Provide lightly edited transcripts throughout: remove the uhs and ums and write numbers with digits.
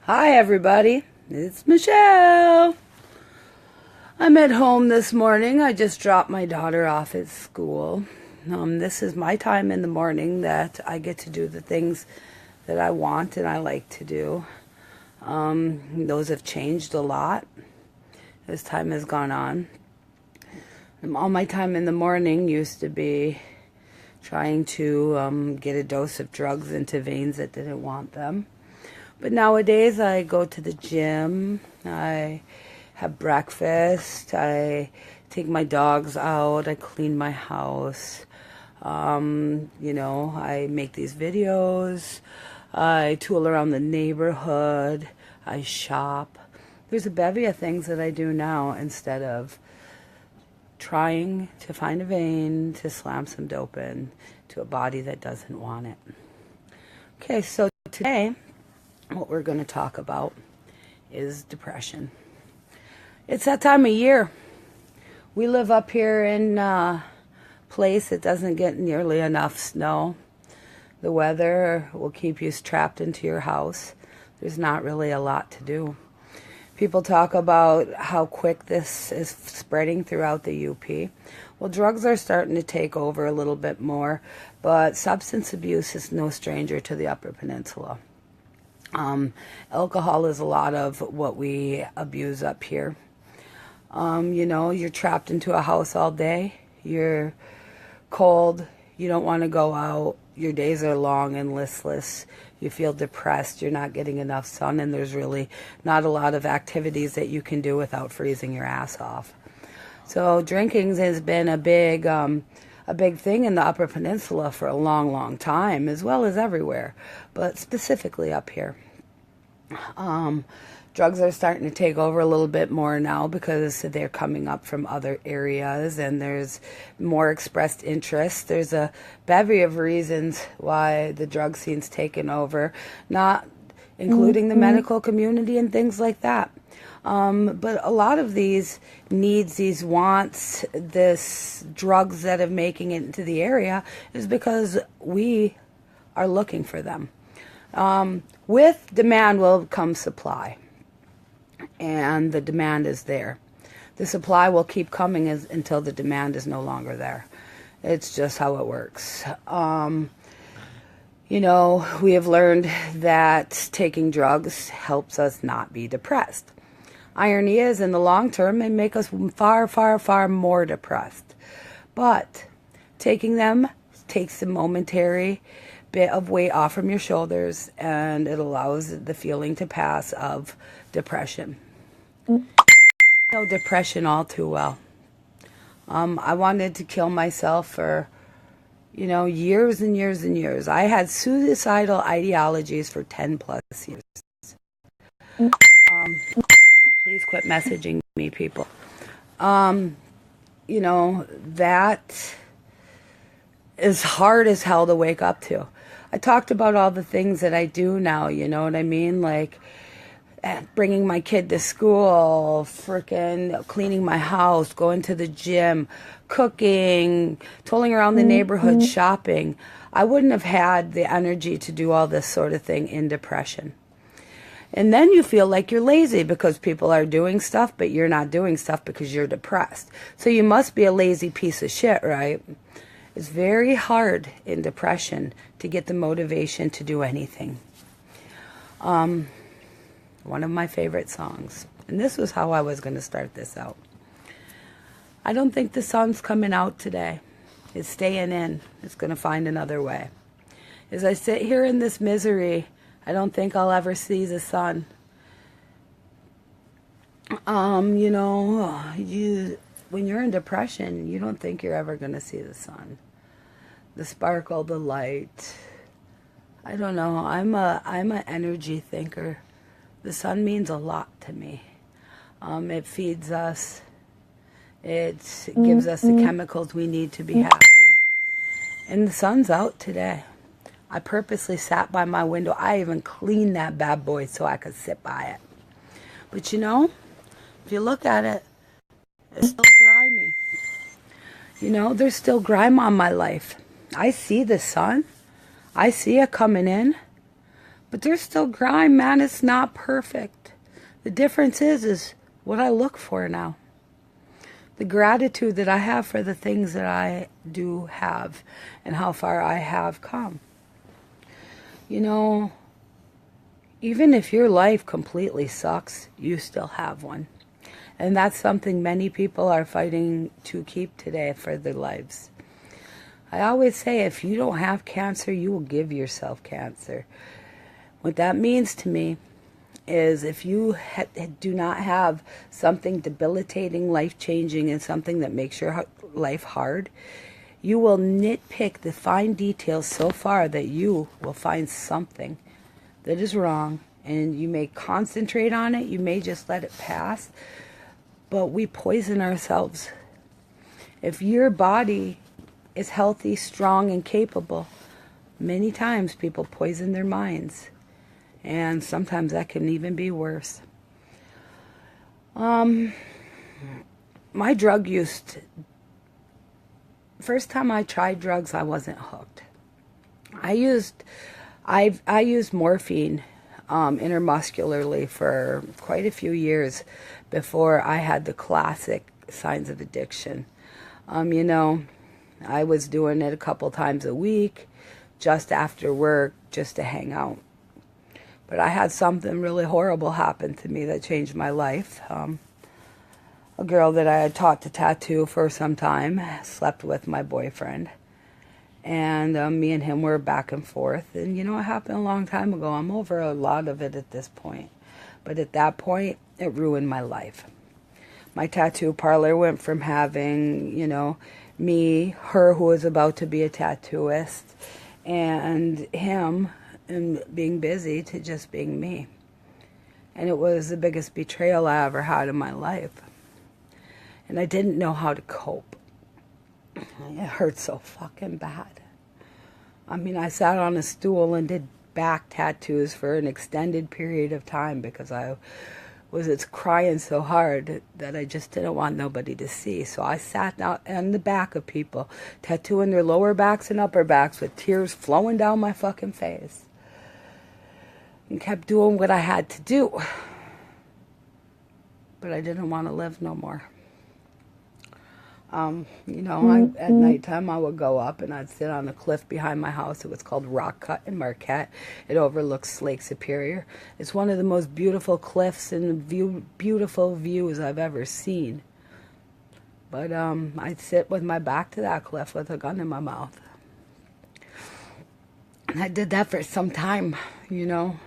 Hi everybody, it's Michelle. I'm at home this morning. I just dropped my daughter off at school. This is my time in the morning that I get to do the things that I want and I like to do. Those have changed a lot as time has gone on. All my time in the morning used to be trying to get a dose of drugs into veins that didn't want them. But nowadays I go to the gym, I have breakfast, I take my dogs out, I clean my house, I make these videos, I tool around the neighborhood, I shop. There's a bevy of things that I do now instead of trying to find a vein to slam some dope in to a body that doesn't want it. Okay, so today what we're going to talk about is depression. It's that time of year. We live up here in a place that doesn't get nearly enough snow. The weather will keep you trapped into your house. There's not really a lot to do. People talk about how quick this is spreading throughout the UP. Well, drugs are starting to take over a little bit more, but substance abuse is no stranger to the Upper Peninsula. Alcohol is a lot of what we abuse up here. You're trapped into a house all day. You're cold. You don't want to go out. Your days are long and listless. You feel depressed. You're not getting enough sun, and there's really not a lot of activities that you can do without freezing your ass off. So drinking has been a big thing in the Upper Peninsula for a long, long time, as well as everywhere, but specifically up here. Drugs are starting to take over a little bit more now because they're coming up from other areas and there's more expressed interest. There's a bevy of reasons why the drug scene's taken over, not including the medical community and things like that. But a lot of these needs, these wants, this drugs that are making it into the area is because we are looking for them. With demand will come supply, and the demand is there. The supply will keep coming until the demand is no longer there. It's just how it works. We have learned that taking drugs helps us not be depressed. Irony is, in the long term, they make us far, far, far more depressed. But taking them takes a momentary bit of weight off from your shoulders, and it allows the feeling to pass of depression. I know depression all too well. I wanted to kill myself for, years and years and years. I had suicidal ideologies for 10 plus years. Please quit messaging me, people. That is hard as hell to wake up to. I talked about all the things that I do now, you know what I mean? Like bringing my kid to school, freaking cleaning my house, going to the gym, cooking, tooling around the neighborhood, shopping. I wouldn't have had the energy to do all this sort of thing in depression. And then you feel like you're lazy because people are doing stuff, but you're not doing stuff because you're depressed. So you must be a lazy piece of shit, right? It's very hard in depression to get the motivation to do anything. One of my favorite songs, and this was how I was going to start this out. I don't think the sun's coming out today. It's staying in. It's going to find another way. As I sit here in this misery, I don't think I'll ever see the sun. When you're in depression, you don't think you're ever going to see the sun. The sparkle, the light. I don't know. I'm an energy thinker. The sun means a lot to me. It feeds us. It gives us the chemicals we need to be happy. And the sun's out today. I purposely sat by my window. I even cleaned that bad boy so I could sit by it. But if you look at it, it's still grimy. There's still grime on my life. I see the sun. I see it coming in. But there's still grime, man. It's not perfect. The difference is what I look for now. The gratitude that I have for the things that I do have and how far I have come. You know, even if your life completely sucks, you still have one. And that's something many people are fighting to keep today for their lives. I always say, if you don't have cancer, you will give yourself cancer. What that means to me is if you do not have something debilitating, life-changing, and something that makes your life hard, you will nitpick the fine details so far that you will find something that is wrong, and you may concentrate on it, you may just let it pass, but we poison ourselves. If your body is healthy, strong, and capable, many times people poison their minds. And sometimes that can even be worse. My drug use, first time I tried drugs, I wasn't hooked. I used morphine intermuscularly for quite a few years before I had the classic signs of addiction. You know, I was doing it a couple times a week, just after work, just to hang out. But I had something really horrible happen to me that changed my life. A girl that I had taught to tattoo for some time slept with my boyfriend. And me and him were back and forth. And you know, it happened a long time ago. I'm over a lot of it at this point. But at that point, it ruined my life. My tattoo parlor went from having, you know, me, her who was about to be a tattooist, and him, and being busy, to just being me. And it was the biggest betrayal I ever had in my life. And I didn't know how to cope. It hurt so fucking bad. I mean, I sat on a stool and did back tattoos for an extended period of time because I was crying so hard that I just didn't want nobody to see. So I sat down on the back of people, tattooing their lower backs and upper backs with tears flowing down my fucking face. And kept doing what I had to do. But I didn't want to live no more. You know, at nighttime I would go up and I'd sit on a cliff behind my house. It was called Rock Cut in Marquette. It overlooks Lake Superior. It's one of the most beautiful cliffs and beautiful views I've ever seen. But I'd sit with my back to that cliff with a gun in my mouth. And I did that for some time, you know.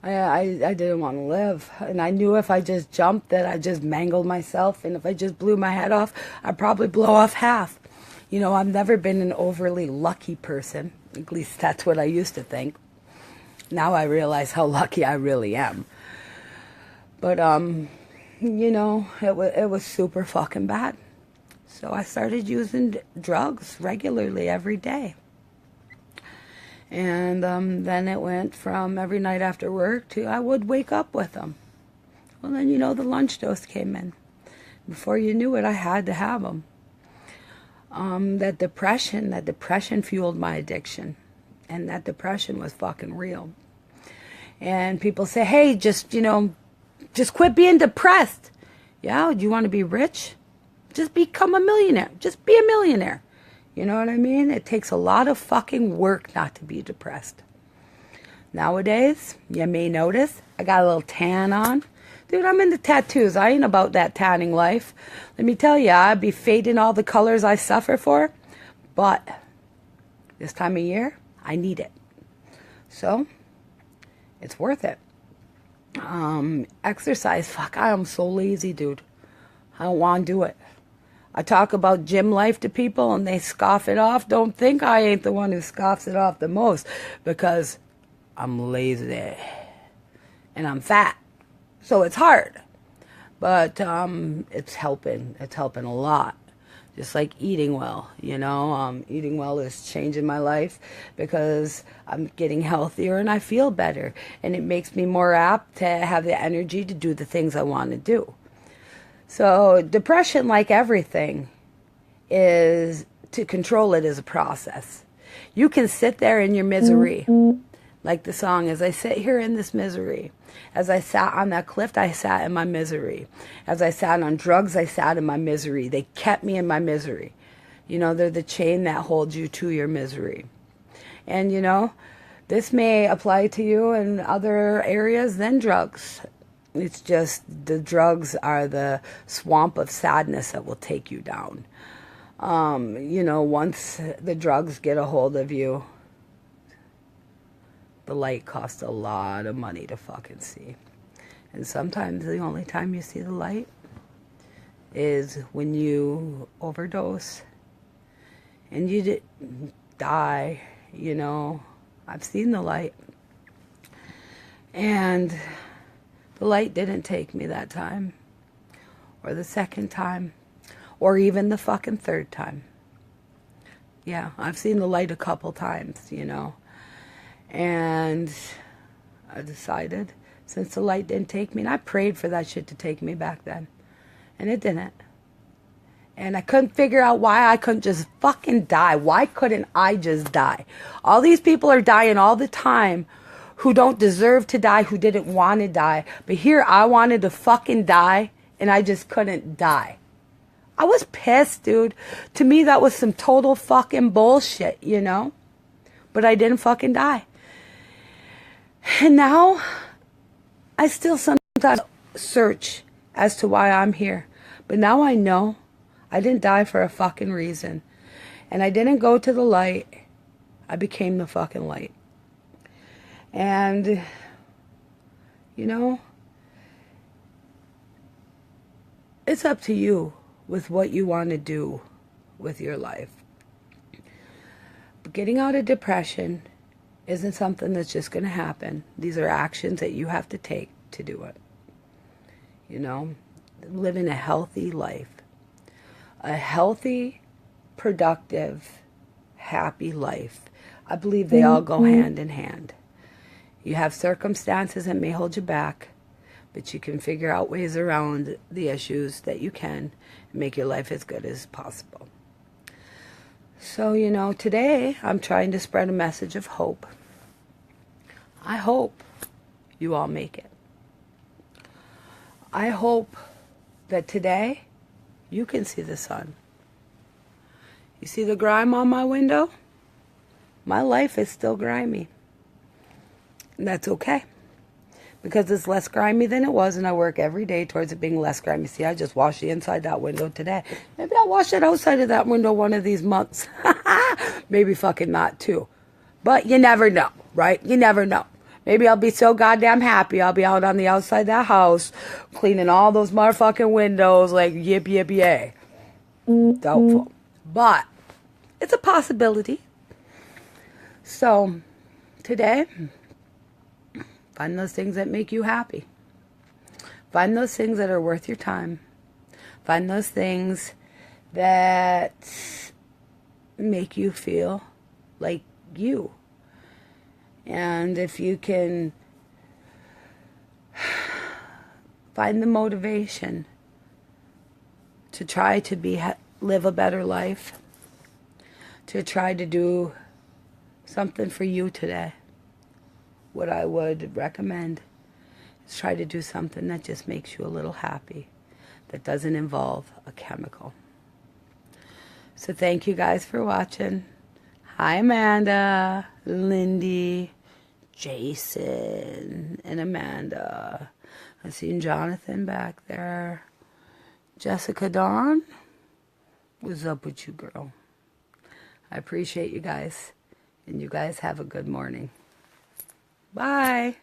I didn't want to live. And I knew if I just jumped that I just mangled myself. And if I just blew my head off, I'd probably blow off half. You know, I've never been an overly lucky person. At least that's what I used to think. Now I realize how lucky I really am. But, you know, it was super fucking bad. So I started using drugs regularly every day. And then it went from every night after work to I would wake up with them. Well, then, you know, the lunch dose came in. Before you knew it, I had to have them. That depression fueled my addiction. And that depression was fucking real. And people say, hey, just quit being depressed. Yeah, do you want to be rich? Just become a millionaire. Just be a millionaire. You know what I mean? It takes a lot of fucking work not to be depressed. Nowadays, you may notice, I got a little tan on. Dude, I'm into tattoos. I ain't about that tanning life. Let me tell you, I'd be fading all the colors I suffer for. But this time of year, I need it. So, it's worth it. Exercise, fuck, I am so lazy, dude. I don't want to do it. I talk about gym life to people and they scoff it off. Don't think I ain't the one who scoffs it off the most, because I'm lazy and I'm fat. So it's hard. But it's helping. It's helping a lot. Just like eating well, you know. Eating well is changing my life because I'm getting healthier and I feel better. And it makes me more apt to have the energy to do the things I want to do. So depression, like everything, is to control it is a process. You can sit there in your misery, Like the song, as I sit here in this misery. As I sat on that cliff, I sat in my misery. As I sat on drugs, I sat in my misery. They kept me in my misery. You know, they're the chain that holds you to your misery. And, you know, this may apply to you in other areas than drugs. It's just the drugs are the swamp of sadness that will take you down. You know, once the drugs get a hold of you, the light costs a lot of money to fucking see. And sometimes the only time you see the light is when you overdose and you die, you know. I've seen the light. And the light didn't take me that time, or the second time, or even the fucking third time. Yeah, I've seen the light a couple times, you know. And I decided, since the light didn't take me, and I prayed for that shit to take me back then, and it didn't. And I couldn't figure out why I couldn't just fucking die. Why couldn't I just die? All these people are dying all the time who don't deserve to die, who didn't want to die. But here I wanted to fucking die, and I just couldn't die. I was pissed, dude. To me, that was some total fucking bullshit, you know? But I didn't fucking die. And now, I still sometimes search as to why I'm here. But now I know I didn't die for a fucking reason. And I didn't go to the light. I became the fucking light. And, you know, it's up to you with what you want to do with your life. But getting out of depression isn't something that's just going to happen. These are actions that you have to take to do it. You know, living a healthy life. A healthy, productive, happy life. I believe they all go hand in hand. You have circumstances that may hold you back, but you can figure out ways around the issues that you can and make your life as good as possible. So, you know, today I'm trying to spread a message of hope. I hope you all make it. I hope that today you can see the sun. You see the grime on my window? My life is still grimy. And that's okay. Because it's less grimy than it was, and I work every day towards it being less grimy. See, I just washed the inside that window today. Maybe I'll wash it outside of that window one of these months. Maybe fucking not too. But you never know, right? You never know. Maybe I'll be so goddamn happy I'll be out on the outside of that house cleaning all those motherfucking windows like yip yip yay. Doubtful. But it's a possibility. So today, find those things that make you happy. Find those things that are worth your time. Find those things that make you feel like you. And if you can find the motivation to try to live a better life, to try to do something for you today, what I would recommend is try to do something that just makes you a little happy, that doesn't involve a chemical. So thank you guys for watching. Hi, Amanda, Lindy, Jason, and Amanda. I seen Jonathan back there. Jessica Dawn, what's up with you, girl? I appreciate you guys, and you guys have a good morning. Bye.